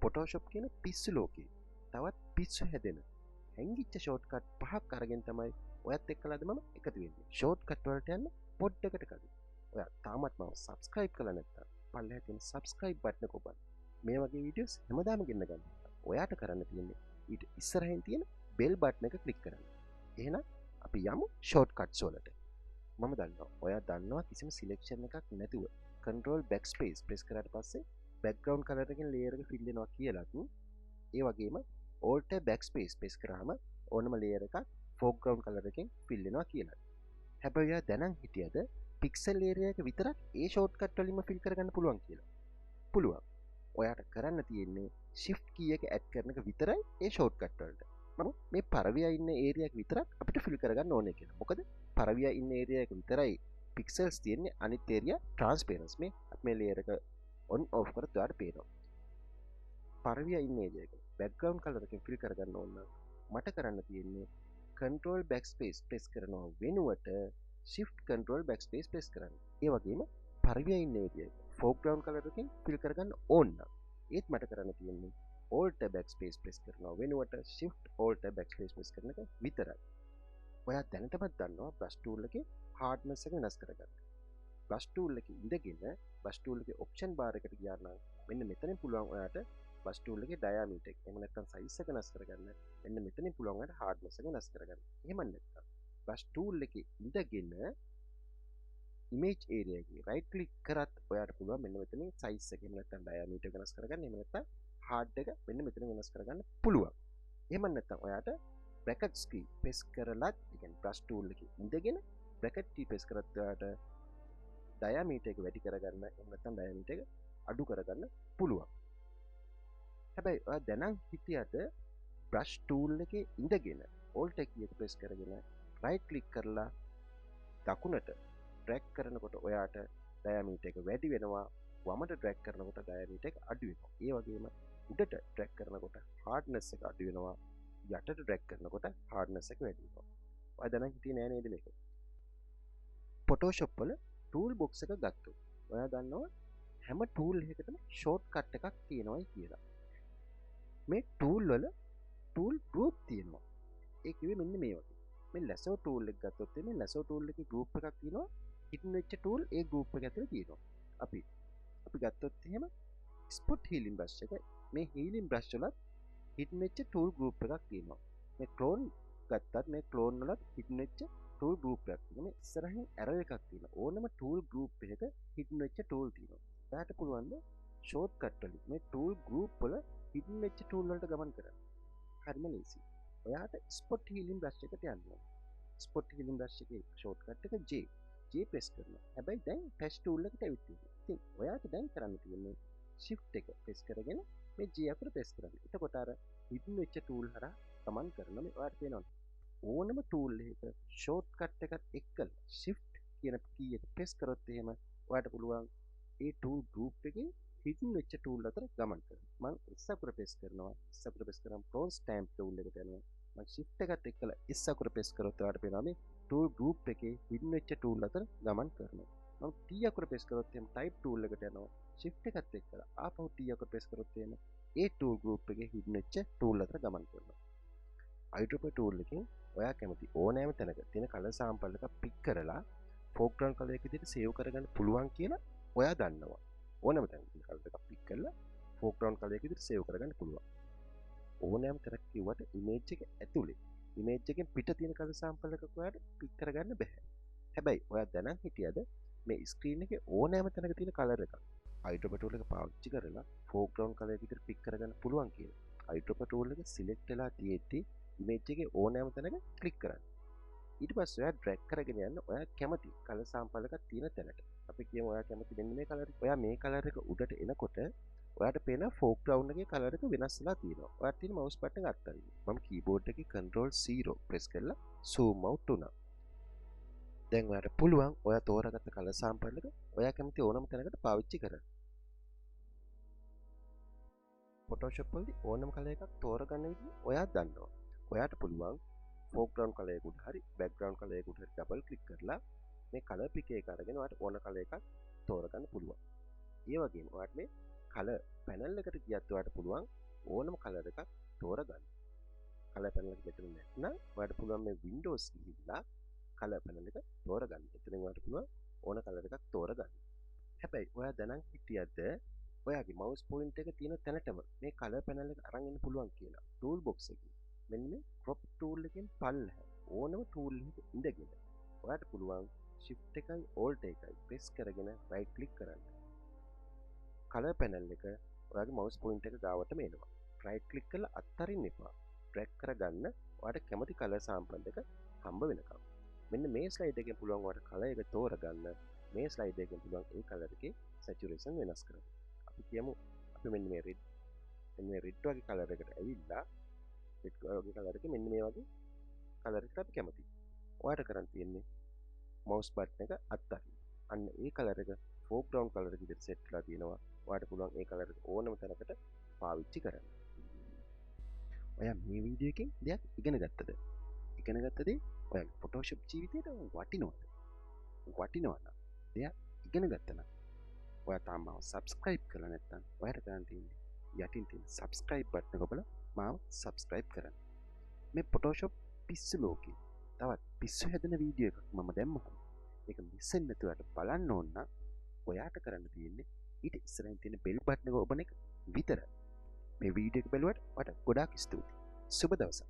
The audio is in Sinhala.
Photoshop කියන පිස්සු ලෝකේ තවත් පිස්සු හැදෙන හැංගිච්ච ෂෝට්කට් පහක් අරගෙන තමයි ඔයත් එක්කලාද මම එකතු වෙන්නේ. ෂෝට්කට් වලට යන්න පොඩ්ඩකට කලින් ඔයා තාමත් මම subscribe කරලා නැත්නම් පල්ලෙහා තියෙන subscribe button එක ඔබන්න. මේ වගේ වීඩියෝස් හැමදාම ගෙන්න ගන්න. ඔයාට කරන්න තියෙන්නේ ඊට ඉස්සරහින් තියෙන bell button එක click කරන්න. එහෙනම් අපි යමු shortcuts වලට. මම දන්නවා ඔයා දන්නවා කිසිම selection එකක් නැතුව control backspace press කරාට පස්සේ background color එකෙන් layer එක fill වෙනවා කියලාත් ඒ වගේම alt backspace press කරාම ඕනම layer එකක් foreground color එකෙන් fill වෙනවා කියලා. හැබැයි ඔයා දැනන් හිටියද pixel area එක විතරක් ඒ shortcut වලින්ම fill කරගන්න පුළුවන් කියලා? පුළුවන්. ඔයාට කරන්න තියෙන්නේ shift key එක add කරන එක විතරයි ඒ shortcut වලට. මම මේ පරවියා ඉන්න area එක විතරක් අපිට fill කරගන්න ඕනේ කියලා. මොකද පරවියා ඉන්න area එක විතරයි pixels තියෙන්නේ, අනිත් area transparency. මේ layer එක on off කරත් ඔයාට පේනවා. පරවියා ඉන්න area එක background color එකෙන් fill කරගන්න ඕන නම් මට කරන්න තියෙන්නේ control backspace press කරනවා වෙනුවට shift control backspace press කරන්න. ඒ වගේම පරවියා ඉන්න area එක foreground color එකෙන් fill කරගන්න ඕන නම් ඒත් මට කරන්න තියෙන්නේ alt backspace press කරනවා වෙනුවට shift alt backspace press කරන එක විතරයි. ඔයා දැනටමත් දන්නවා brush tool එකේ hardness එක වෙනස් කරගන්න. brush tool එකේ ඉඳගෙන brush tool එකේ option bar එකට ගියා නම් මෙන්න මෙතනින් පුළුවන් ඔයාට brush tool එකේ diameter එක එහෙම නැත්නම් size එක වෙනස් කරගන්න. මෙන්න මෙතනින් පුළුවන් ඔයාට hardness එක වෙනස් කරගන්න. එහෙම නැත්නම් brush tool එකේ ඉඳගෙන image area එකේ right click කරත් ඔයාට පුළුවන් මෙන්න මෙතනින් size එක එහෙම නැත්නම් diameter වෙනස් කරගන්න. එහෙම නැත්නම් hard එක මෙන්න මෙතන වෙනස් කරගන්න පුළුවන්. එහෙම නැත්නම් ඔයාට brackets key press කරලත් ඒ කියන්නේ brush tool එකේ ඉඳගෙන bracket key press කරත් ඔයාට diameter එක වැඩි කරගන්න එහෙම නැත්නම් diameter එක අඩු කරගන්න පුළුවන්. හැබැයි ඔයා දැනන් හිටියට brush tool එකේ ඉඳගෙන alt key එක press කරගෙන right click කරලා දකුණට drag කරනකොට ඔයාට diameter එක වැඩි වෙනවා. වමට drag කරනකොට diameter එක අඩු වෙනවා. ඒ වගේම උඩට drag කරනකොට hardness එක අඩු වෙනවා. යටට drag කරනකොට hardness එක වැඩි වෙනවා. ඔයා දැනන් හිටියේ නෑ නේද මේක? Photoshop වල tool box එක ගත්තොත් ඔයා දන්නවා හැම tool එකකටම shortcut එකක් තියෙනවායි කියලා. මේ tool වල tool group තියෙනවා. ඒ කිව්වේ මෙන්න මේ වගේ. මේ lasso tool එක ගත්තොත් මේ lasso tool එකේ group එකක් තියෙනවා. hidden වෙච්ච tool ඒ group එක ඇතුලේ තියෙනවා. අපි ගත්තොත් එහෙම spot healing brush එක මේ healing brush වලත් hidden වෙච්ච tool group එකක් තියෙනවා. මේ clone ගත්තත් මේ clone වලත් hidden වෙච්ච tool group එකක් තියෙනවා. මේ ඉස්සරහින් arrow එකක් තියෙනවා. ඕනම tool group එකක hidden වෙච්ච tool තියෙනවා. ඔයාට පුළුවන් ද shortcut වලින් මේ tool group වල hidden වෙච්ච tool වලට ගමන් කරන්න. හරිම ලේසි. ඔයාට spot healing brush එකට යන්න ඕනේ. spot healing brush එකේ shortcut එක J press කරනවා. හැබැයි දැන් patch tool එකට ඇවිත් තියෙනවා. ඉතින් ඔයාට දැන් කරන්න තියෙන්නේ shift එක press කරගෙන මේ J අකුර press කරන්න. එතකොට අර hidden වෙච්ච tool හරහා ගමන් කරනවා. මේ ඔයාට පේනවා ඕනම tool එකක shortcut එකත් එක්කලා shift කියන key එක press කරොත් එහෙම ඔයාට පුළුවන් ඒ tool group එකේ hidden වෙච්ච tool අතර ගමන් කරන්න. මම S අකුර press කරනවා. S අකුර press කරාම clone stamp tool එකට යනවා. මම shift එකත් එක්කලා S අකුර press කරොත් ඔයාට පේනවා මේ tool group එකේ hidden වෙච්ච tool අතර ගමන් කරනවා. මම T අකුර press කරොත් එහෙම type tool එකට යනවා. shift එකත් එක්කලා ආපහු T අකුර press කරොත් එහෙම ඒ tool group එකේ hidden වෙච්ච tool අතර ගමන් කරනවා. eyedropper tool එකෙන් ඔයා කැමති ඕනෑම තැනක තියෙන color sample එක pick කරලා foreground color එක විදිහට save කරගන්න පුළුවන් කියලා ඔයා දන්නවා. ඕනෑම තැනක තියෙන color එකක් pick කරලා foreground color එක විදිහට save කරගන්න පුළුවන්. ඕනෑම තැනක කිව්වට image එක ඇතුලේ image එකෙන් පිට තියෙන color sample එකක් ඔයාට pick කරගන්න බෑ. හැබැයි ඔයා දැනන් හිටියද මේ screen එකේ ඕනෑම තැනක තියෙන color එකක් eyedropper tool එක පාවිච්චි කරලා foreground color එක විදිහට pick කරගන්න පුළුවන් කියලා. eyedropper tool එක select වෙලා තියෙද්දි image එකේ ඕනෑම තැනක click කරන්න. ඊට පස්සේ ඔයා drag කරගෙන යන්න ඔයා කැමති color sample එකක් තියෙන තැනට. අපි කියමු ඔයා කැමති මෙන්න මේ color එක. ඔයා මේ color එක උඩට එනකොට ඔයාට පේන foreground එකේ color එක වෙනස් වෙලා තියෙනවා. ඔයාට තියෙන mouse button එක අත්හරින්න. මම keyboard එකේ control 0 press කරලා zoom out වුණා. දැන් ඔයාට පුළුවන් ඔයා තෝරාගත්ත color sample එක ඔයා කැමති ඕනම තැනකට පාවිච්චි කරන්න. Photoshop වලදී ඕනම color එකක් තෝරගන්න විදිහ ඔයා දන්නවා. ඔයාට පුළුවන් foreground color එක උඩ හරි background color එක උඩ හරි double click කරලා මේ color picker එක අරගෙන ඔයාට ඕන color එකක් තෝරගන්න පුළුවන්. ඒ වගේම ඔයාට මේ කලර් පැනල් එකට ගියත් ඔයාලට පුළුවන් ඕනම කලර් එකක් තෝරගන්න. කලර් පැනල් එක මෙතන නැත්නම් ඔයාලට පුළුවන් මේ Windows ගිහිල්ලා කලර් පැනල් එක තෝරගන්න. එතනින් ඔයාලට පුළුවන් ඕන කලර් එකක් තෝරගන්න. හැබැයි ඔයා දැනන් හිටියද ඔයාගේ මවුස් පොයින්ටර් එක තියෙන තැනටම මේ කලර් පැනල් එක අරන් එන්න පුළුවන් කියලා. ටූල් බොක්ස් එකකින්. මෙන්න මේ crop tool එකෙන් පල්ලෙහ ඕනම ටූල් එකක ඉඳගෙන ඔයාට පුළුවන් shift එකයි alt එකයි press කරගෙන right click කරන්න. කලර් පැනල් එක ඔයාගේ මවුස් පොයින්ටර් එක ගාවටම එනවා. right click කරලා අත්හරින්න එපා. drag කරගන්න ඔයාට කැමති කලර් සාම්පල් එක හම්බ වෙනකම්. මෙන්න මේ ස්ලයිඩ් එකෙන් පුළුවන් ඔයාට කලර් එක තෝරගන්න. මේ ස්ලයිඩ් එකෙන් පුළුවන් ඒ කලර් එකේ saturation වෙනස් කරන්න. අපි කියමු අපි මෙන්න මේ red වගේ කලර් එකට ඇවිල්ලා red වගේ කලර් එකේ මෙන්න මේ වගේ කලර් එකට අපි කැමතියි. ඔයාට කරන්න තියෙන්නේ මවුස් බටන් එක අත්හරින්න. අන්න ඒ කලර් එක foreground කලර් එක විදිහට සෙට් කරලා තියෙනවා. ඔයාට පුළුවන් ඒ කලර් එක ඕනම තැනකට පාවිච්චි කරන්න. ඔයා මේ වීඩියෝ එකෙන් දෙයක් ඉගෙන ගත්තද? ඉගෙන ගත්ත දේ ඔයාගේ Photoshop ජීවිතේට වටිනවද? වටිනවා නම් දෙයක් ඉගෙන ගත්තා නම් ඔයා තාම මාව subscribe කරලා නැත්නම් ඔයාට කරන්න තියෙන්නේ යටින් තියෙන subscribe button එක ඔබලා මාව subscribe කරන්න. මේ Photoshop පිස්සු ලෝකේ තවත් පිස්සු හැදෙන වීඩියෝ එකක් මම දැම්මහම ඒක මිස් වෙන්නේ නැතුව බලන්න ඕන නම් ඔයාට කරන්න තියෙන්නේ ඊට ඉස්සරහින් තියෙන bell button එක ඔබන එක විතරයි. මේ වීඩියෝ එක බලුවට ඔයාට ගොඩාක් ස්තුතියි. සුබ දවසක්.